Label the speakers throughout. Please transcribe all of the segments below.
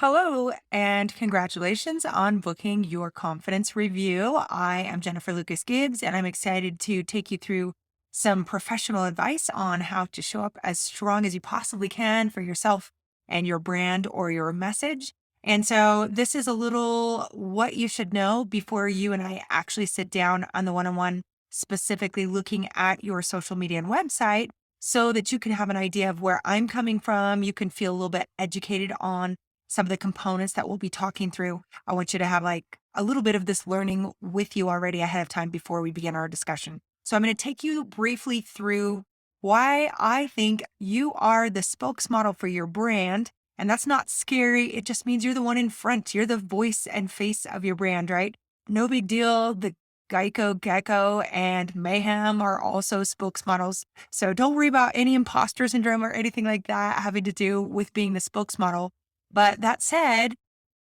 Speaker 1: Hello, and congratulations on booking your confidence review. I am Jennifer Lucas Gibbs, and I'm excited to take you through some professional advice on how to show up as strong as you possibly can for yourself and your brand or your message. And so, this is a little what you should know before you and I actually sit down on the one on one, specifically looking at your social media and website so that you can have an idea of where I'm coming from. You can feel a little bit educated on some of the components that we'll be talking through. I want you to have like a little bit of this learning with you already ahead of time before we begin our discussion. So I'm going to take you briefly through why I think you are the spokesmodel for your brand. And that's not scary. It just means you're the one in front. You're the voice and face of your brand, right? No big deal. The Geico, Gecko, and Mayhem are also spokesmodels. So don't worry about any imposter syndrome or anything like that having to do with being the spokesmodel. But that said,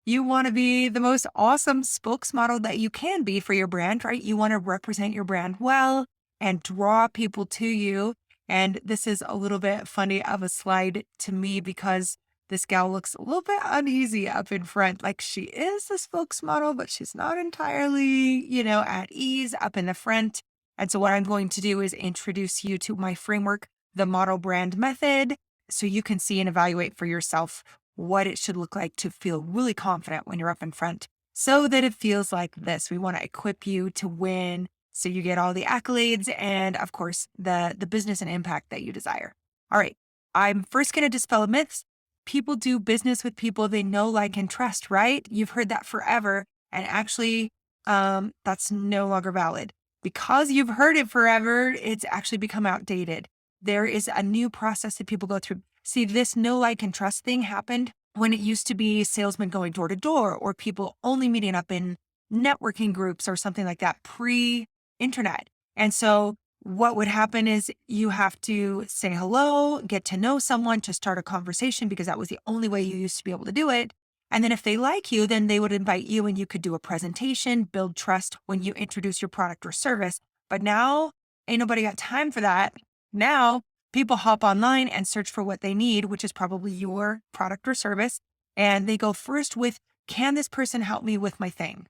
Speaker 1: you want to be the most awesome spokesmodel that you can be for your brand, right? You want to represent your brand well and draw people to you. And this is a little bit funny of a slide to me because this gal looks a little bit uneasy up in front. Like she is the spokesmodel, but she's not entirely, at ease up in the front. And so what I'm going to do is introduce you to my framework, the model brand method, so you can see and evaluate for yourself what it should look like to feel really confident when you're up in front so that it feels like this. We want to equip you to win so you get all the accolades and of course the business and impact that you desire. All right. I'm first going to dispel myths. People do business with people they know, like, and trust, right? You've heard that forever. And actually, that's no longer valid. Because you've heard it forever, it's actually become outdated. There is a new process that people go through. See, this know, like, and trust thing happened when it used to be salesmen going door to door or people only meeting up in networking groups or something like that pre internet. And so what would happen is you have to say hello, get to know someone to start a conversation because that was the only way you used to be able to do it. And then if they like you, then they would invite you and you could do a presentation, build trust when you introduce your product or service. But now ain't nobody got time for that. Now people hop online and search for what they need, which is probably your product or service. And they go first with, can this person help me with my thing?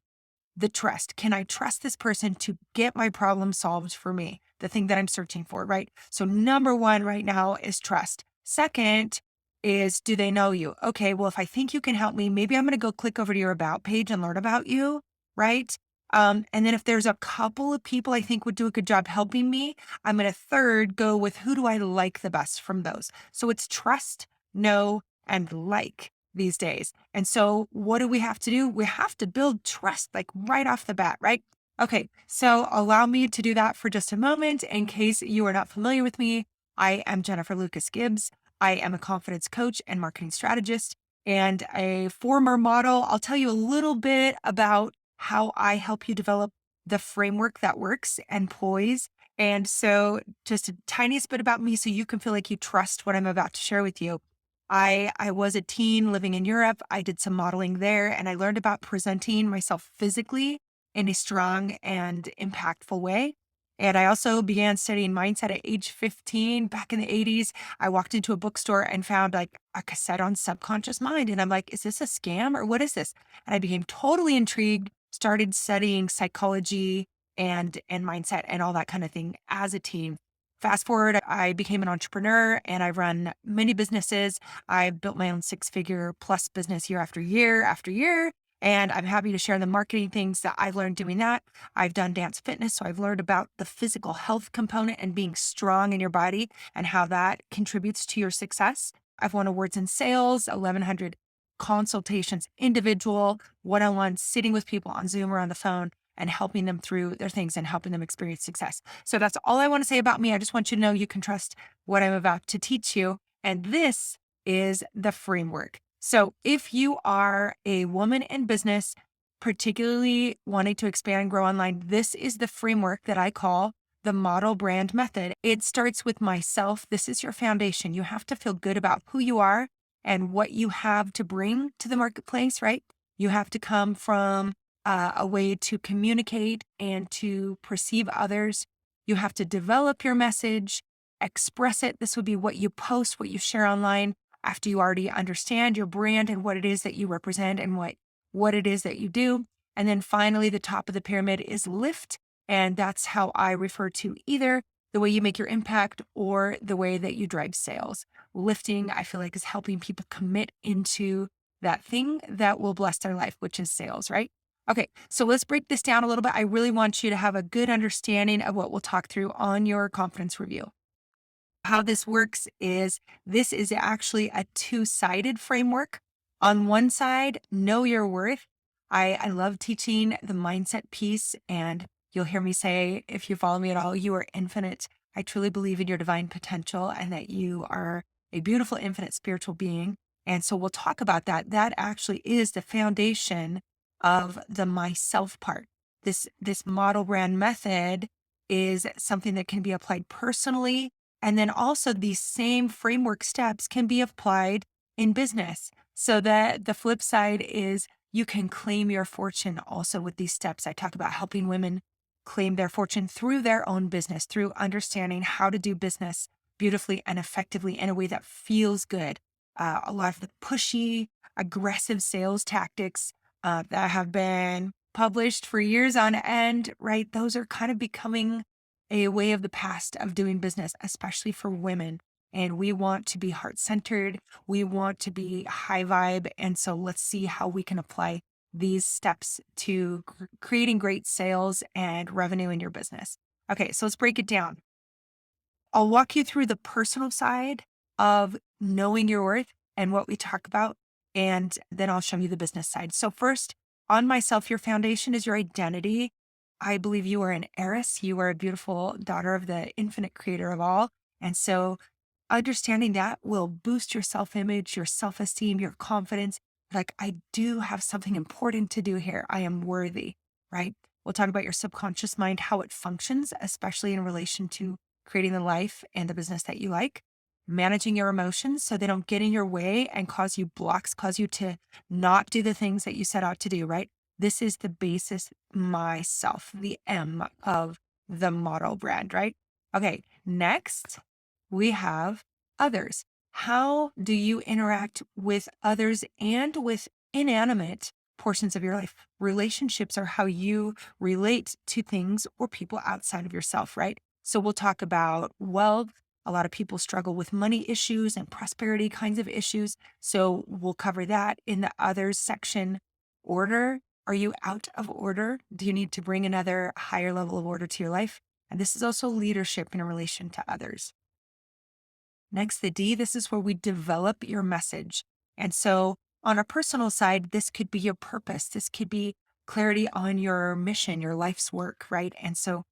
Speaker 1: The trust. Can I trust this person to get my problem solved for me? The thing that I'm searching for, right? So number one right now is trust. Second is, do they know you? Okay, well, if I think you can help me, maybe I'm going to go click over to your about page and learn about you, right? And then if there's a couple of people I think would do a good job helping me, I'm going to third go with who do I like the best from those. So it's trust, know, and like these days. And so what do we have to do? We have to build trust like right off the bat, right? Okay, so allow me to do that for just a moment. In case you are not familiar with me, I am Jennifer Lucas Gibbs. I am a confidence coach and marketing strategist and a former model. I'll tell you a little bit about how I help you develop the framework that works and poise. And so just a tiniest bit about me so you can feel like you trust what I'm about to share with you. I was a teen living in Europe. I did some modeling there and I learned about presenting myself physically in a strong and impactful way. And I also began studying mindset at age 15 back in the 80s. I walked into a bookstore and found like a cassette on subconscious mind. And I'm like, is this a scam or what is this? And I became totally intrigued, started studying psychology and mindset and all that kind of thing as a teen. Fast forward, I became an entrepreneur and I run many businesses. I built my own six-figure plus business year after year after year. And I'm happy to share the marketing things that I learned doing that. I've done dance fitness, so I've learned about the physical health component and being strong in your body and how that contributes to your success. I've won awards in sales, 1,100 consultations, individual, one-on-one, sitting with people on Zoom or on the phone and helping them through their things and helping them experience success. So that's all I want to say about me. I just want you to know you can trust what I'm about to teach you. And this is the framework. So if you are a woman in business, particularly wanting to expand and grow online, this is the framework that I call the model brand method. It starts with myself. This is your foundation. You have to feel good about who you are and what you have to bring to the marketplace, right? You have to come from a way to communicate and to perceive others. You have to develop your message, express it. This would be what you post, what you share online. after you already understand your brand and what it is that you represent and what it is that you do. And then finally, the top of the pyramid is lift. And that's how I refer to either the way you make your impact or the way that you drive sales. Lifting, I feel like, is helping people commit into that thing that will bless their life, which is sales, right? Okay, so let's break this down a little bit. I really want you to have a good understanding of what we'll talk through on your confidence review. How this works is this is actually a two-sided framework. On one side, know your worth. I love teaching the mindset piece, and you'll hear me say, if you follow me at all, you are infinite. I truly believe in your divine potential and that you are a beautiful, infinite spiritual being. And so we'll talk about that. That actually is the foundation of the myself part. This model brand method is something that can be applied personally, and then also these same framework steps can be applied in business. So that the flip side is you can claim your fortune also with these steps. I talk about helping women claim their fortune through their own business, through understanding how to do business beautifully and effectively in a way that feels good. A lot of the pushy, aggressive sales tactics that have been published for years on end, right? Those are kind of becoming a way of the past of doing business, especially for women. And we want to be heart centered. We want to be high vibe. And so let's see how we can apply these steps to creating great sales and revenue in your business. Okay, so let's break it down. I'll walk you through the personal side of knowing your worth and what we talk about, and then I'll show you the business side. So, first, on myself, your foundation is your identity. I believe you are an heiress. You are a beautiful daughter of the infinite creator of all. And so, understanding that will boost your self image, your self esteem, your confidence. Like, I do have something important to do here. I am worthy, right? We'll talk about your subconscious mind, how it functions, especially in relation to creating the life and the business that you like, managing your emotions so they don't get in your way and cause you blocks, cause you to not do the things that you set out to do, right? This is the basis, myself, the M of the model brand, right? Okay, next we have others. How do you interact with others and with inanimate portions of your life? Relationships are how you relate to things or people outside of yourself, right? So we'll talk about wealth. A lot of people struggle with money issues and prosperity kinds of issues. So we'll cover that in the others section. Order. Are you out of order? Do you need to bring another higher level of order to your life? And this is also leadership in relation to others. Next, the D, this is where we develop your message. And so on a personal side, this could be your purpose. This could be clarity on your mission, your life's work, right? And so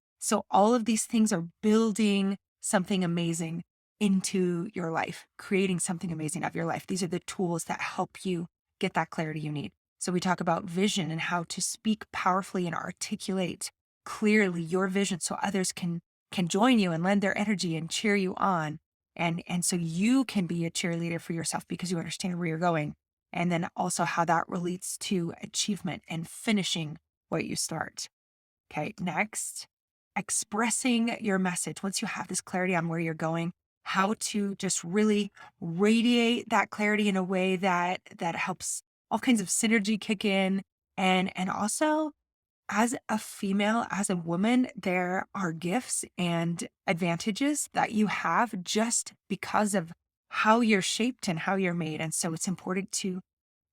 Speaker 1: all of these things are building something amazing into your life, creating something amazing of your life. These are the tools that help you get that clarity you need. So we talk about vision and how to speak powerfully and articulate clearly your vision so others can join you and lend their energy and cheer you on, and so you can be a cheerleader for yourself because you understand where you're going. And then also how that relates to achievement and finishing what you start. Okay, next, expressing your message. Once you have this clarity on where you're going, how to just really radiate that clarity in a way that helps all kinds of synergy kick in, and also as a female, as a woman, there are gifts and advantages that you have just because of how you're shaped and how you're made. And so it's important to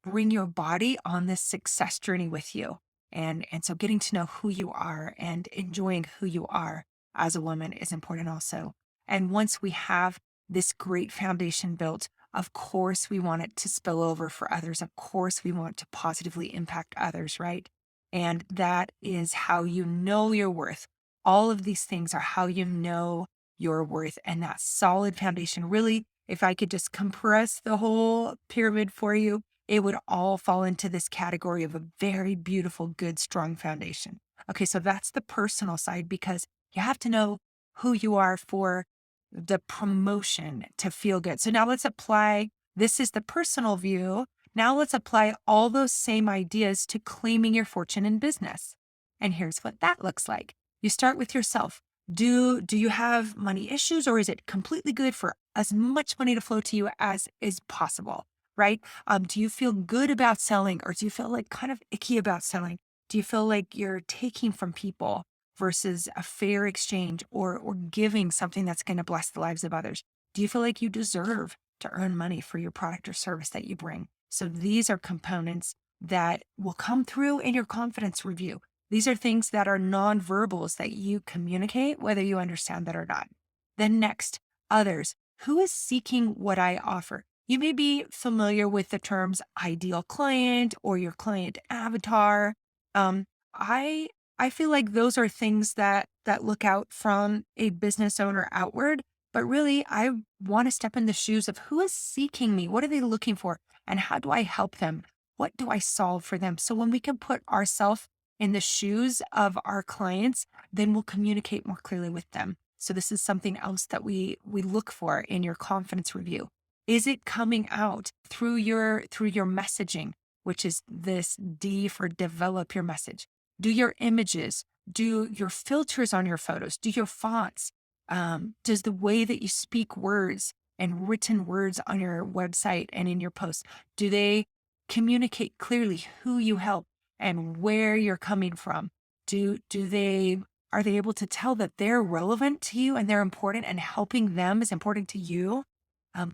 Speaker 1: bring your body on this success journey with you. And so getting to know who you are and enjoying who you are as a woman is important also. And once we have this great foundation built, of course we want it to spill over for others. Of course we want to positively impact others, right? And that is how you know your worth. All of these things are how you know your worth. And that solid foundation, really, if I could just compress the whole pyramid for you, it would all fall into this category of a very beautiful, good, strong foundation. Okay, so that's the personal side because you have to know who you are for the promotion to feel good. So now let's apply this is the personal view. Now let's apply all those same ideas to claiming your fortune in business. And here's what that looks like. You start with yourself. Do you have money issues or is it completely good for as much money to flow to you as is possible, right? Do you feel good about selling, or do you feel like kind of icky about selling? Do you feel like you're taking from people versus a fair exchange, or giving something that's going to bless the lives of others? Do you feel like you deserve to earn money for your product or service that you bring? So these are components that will come through in your confidence review. These are things that are nonverbals that you communicate, whether you understand that or not. Then next, others. Who is seeking what I offer? You may be familiar with the terms ideal client or your client avatar. Um, I I feel like those are things that look out from a business owner outward, but really I want to step in the shoes of who is seeking me. What are they looking for? And how do I help them? What do I solve for them? So when we can put ourselves in the shoes of our clients, then we'll communicate more clearly with them. So this is something else that we look for in your confidence review. Is it coming out through your messaging, which is this D for develop your message? Do your images, do your filters on your photos, do your fonts, does the way that you speak words and written words on your website and in your posts, do they communicate clearly who you help and where you're coming from? Do they are they able to tell that they're relevant to you and they're important, and helping them is important to you?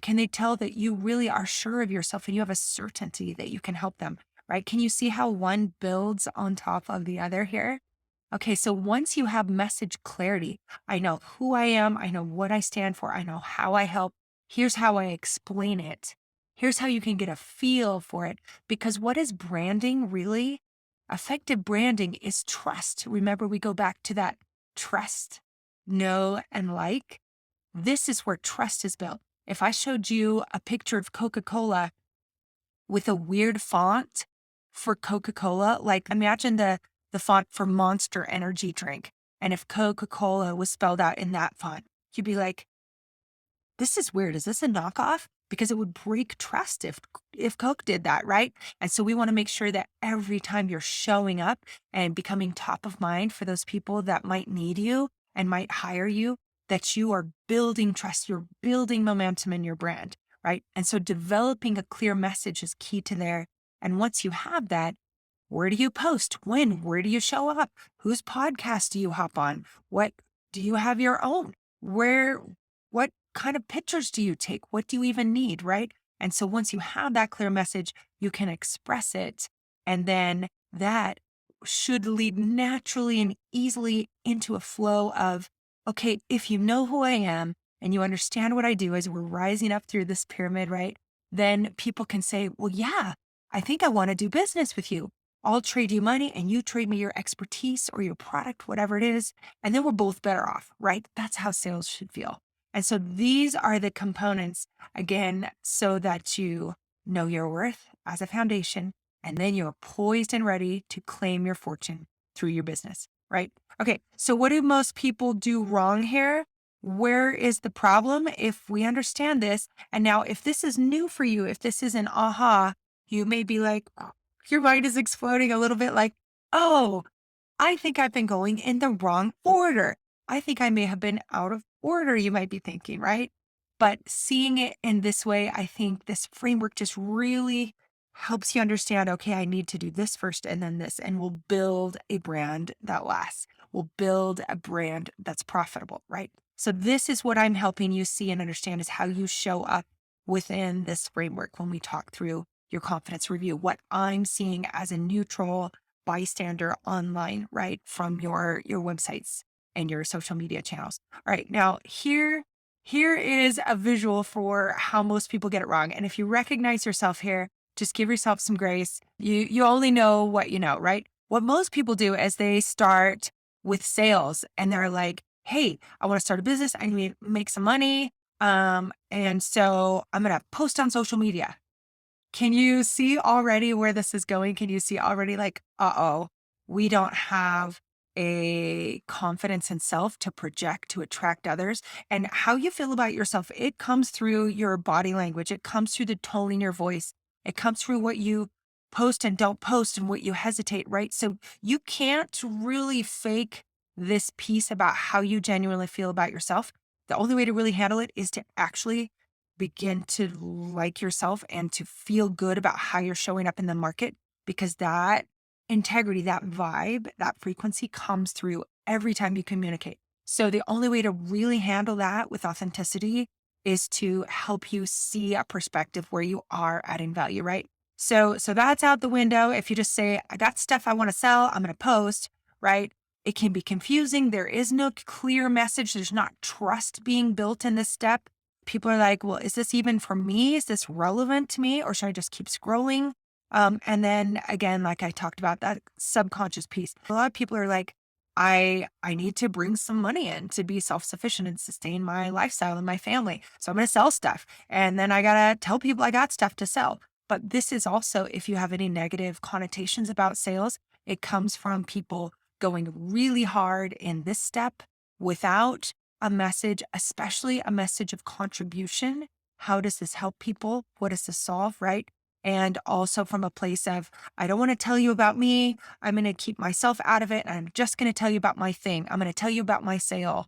Speaker 1: Can they tell that you really are sure of yourself and you have a certainty that you can help them, right? Can you see how one builds on top of the other here? Okay, so once you have message clarity, I know who I am, I know what I stand for, I know how I help. Here's how I explain it. Here's how you can get a feel for it. Because what is branding really? Effective branding is trust. Remember, we go back to that trust, know, and like. This is where trust is built. If I showed you a picture of Coca Cola with a weird font for Coca-Cola. Like imagine the font for Monster energy drink. And if Coca-Cola was spelled out in that font, you'd be like, this is weird. Is this a knockoff? Because it would break trust if Coke did that, right? And so we want to make sure that every time you're showing up and becoming top of mind for those people that might need you and might hire you, that you are building trust, you're building momentum in your brand, right? And so developing a clear message is key to there. And once you have that, where do you post? When? Where do you show up? Whose podcast do you hop on? What do you have your own? Where, what kind of pictures do you take? What do you even need? Right. And so once you have that clear message, you can express it. And then that should lead naturally and easily into a flow of, okay, if you know who I am and you understand what I do as we're rising up through this pyramid, right? Then people can say, well, yeah, I think I want to do business with you. I'll trade you money and you trade me your expertise or your product, whatever it is. And then we're both better off, right? That's how sales should feel. And so these are the components, again, so that you know your worth as a foundation, and then you're poised and ready to claim your fortune through your business, right? Okay, so what do most people do wrong here? Where is the problem? If we understand this, and now if this is new for you, if this is an aha, you may be like, your mind is exploding a little bit like, oh, I think I've been going in the wrong order. I think I may have been out of order, you might be thinking, right? But seeing it in this way, I think this framework just really helps you understand, okay, I need to do this first and then this, and we'll build a brand that lasts. We'll build a brand that's profitable, right? So this is what I'm helping you see and understand is how you show up within this framework when we talk through your confidence review, what I'm seeing as a neutral bystander online, right? From your websites and your social media channels. All right. Now here is a visual for how most people get it wrong. And if you recognize yourself here, just give yourself some grace. You only know what you know, right? What most people do is they start with sales and they're like, hey, I want to start a business. I need to make some money. And so I'm gonna post on social media. Can you see already where this is going? Can you see already like, uh-oh, we don't have a confidence in self to project, to attract others? And how you feel about yourself, it comes through your body language. It comes through the tone in your voice. It comes through what you post and don't post and what you hesitate, right? So you can't really fake this piece about how you genuinely feel about yourself. The only way to really handle it is to actually begin to like yourself and to feel good about how you're showing up in the market, because that integrity, that vibe, that frequency comes through every time you communicate. So the only way to really handle that with authenticity is to help you see a perspective where you are adding value, right? So that's out the window. If you just say, I got stuff I want to sell, I'm going to post, right? It can be confusing. There is no clear message. There's not trust being built in this step. People are like, well, is this even for me? Is this relevant to me? Or should I just keep scrolling? And then again, like I talked about, that subconscious piece. A lot of people are like, I need to bring some money in to be self-sufficient and sustain my lifestyle and my family. So I'm going to sell stuff. And then I got to tell people I got stuff to sell. But this is also, if you have any negative connotations about sales, it comes from people going really hard in this step without a message, especially a message of contribution. How does this help people? What does this solve? Right. And also from a place of, I don't want to tell you about me. I'm going to keep myself out of it. And I'm just going to tell you about my thing. I'm going to tell you about my sale.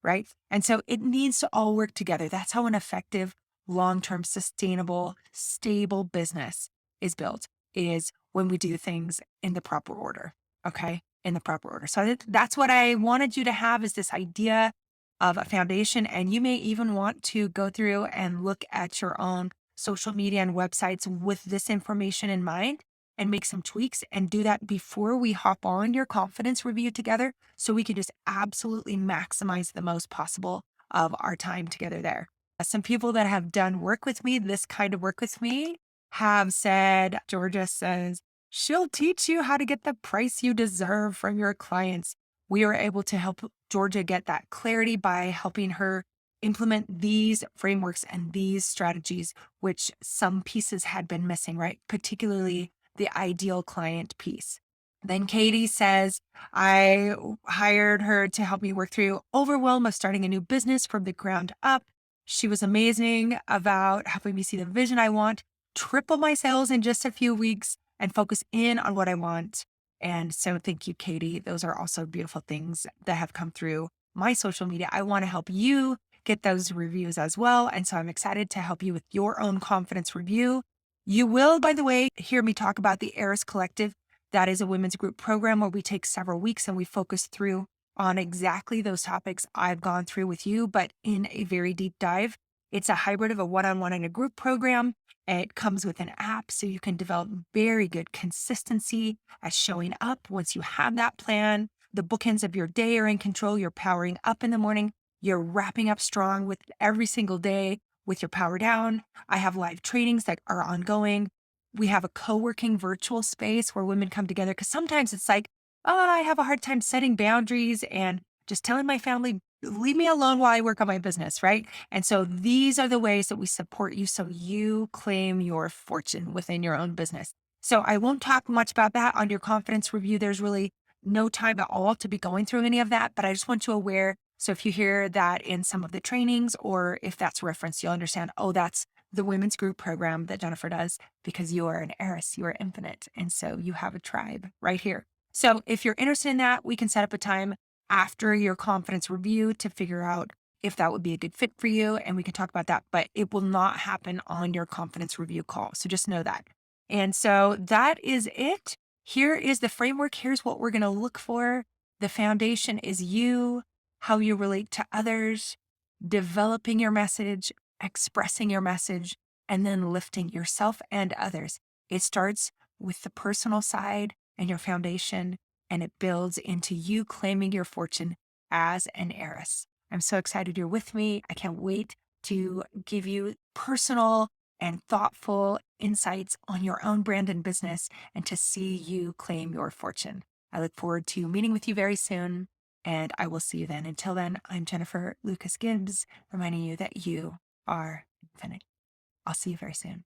Speaker 1: Right. And so it needs to all work together. That's how an effective, long-term, sustainable, stable business is built, is when we do things in the proper order. Okay. In the proper order. So that's what I wanted you to have, is this idea of a foundation. And you may even want to go through and look at your own social media and websites with this information in mind and make some tweaks, and do that before we hop on your confidence review together, so we can just absolutely maximize the most possible of our time together there. Some people that have done work with me, this kind of work with me, have said, Georgia says, she'll teach you how to get the price you deserve from your clients. We are able to help Georgia get that clarity by helping her implement these frameworks and these strategies, which some pieces had been missing, right? Particularly the ideal client piece. Then Katie says, I hired her to help me work through overwhelm of starting a new business from the ground up. She was amazing about helping me see the vision I want, triple my sales in just a few weeks, and focus in on what I want. And so thank you, Katie. Those are also beautiful things that have come through my social media. I want to help you get those reviews as well. And so I'm excited to help you with your own confidence review. You will, by the way, hear me talk about the Heiress Collective. That is a women's group program where we take several weeks and we focus through on exactly those topics I've gone through with you, but in a very deep dive. It's a hybrid of a one-on-one and a group program. It comes with an app so you can develop very good consistency at showing up. Once you have that plan, the bookends of your day are in control. You're powering up in the morning. You're wrapping up strong with every single day with your power down. I have live trainings that are ongoing. We have a co-working virtual space where women come together, because sometimes it's like, oh, I have a hard time setting boundaries and just telling my family, leave me alone while I work on my business, right? And so these are the ways that we support you so you claim your fortune within your own business. So I won't talk much about that on your confidence review. There's really no time at all to be going through any of that, but I just want you aware. So if you hear that in some of the trainings, or if that's referenced, you'll understand, oh, that's the women's group program that Jennifer does, because you are an heiress, you are infinite. And so you have a tribe right here. So if you're interested in that, we can set up a time after your confidence review to figure out if that would be a good fit for you. And we can talk about that, but it will not happen on your confidence review call. So just know that. And so that is it. Here is the framework. Here's what we're going to look for. The foundation is you, how you relate to others, developing your message, expressing your message, and then lifting yourself and others. It starts with the personal side and your foundation, and it builds into you claiming your fortune as an heiress. I'm so excited you're with me. I can't wait to give you personal and thoughtful insights on your own brand and business, and to see you claim your fortune. I look forward to meeting with you very soon, and I will see you then. Until then, I'm Jennifer Lucas Gibbs, reminding you that you are infinite. I'll see you very soon.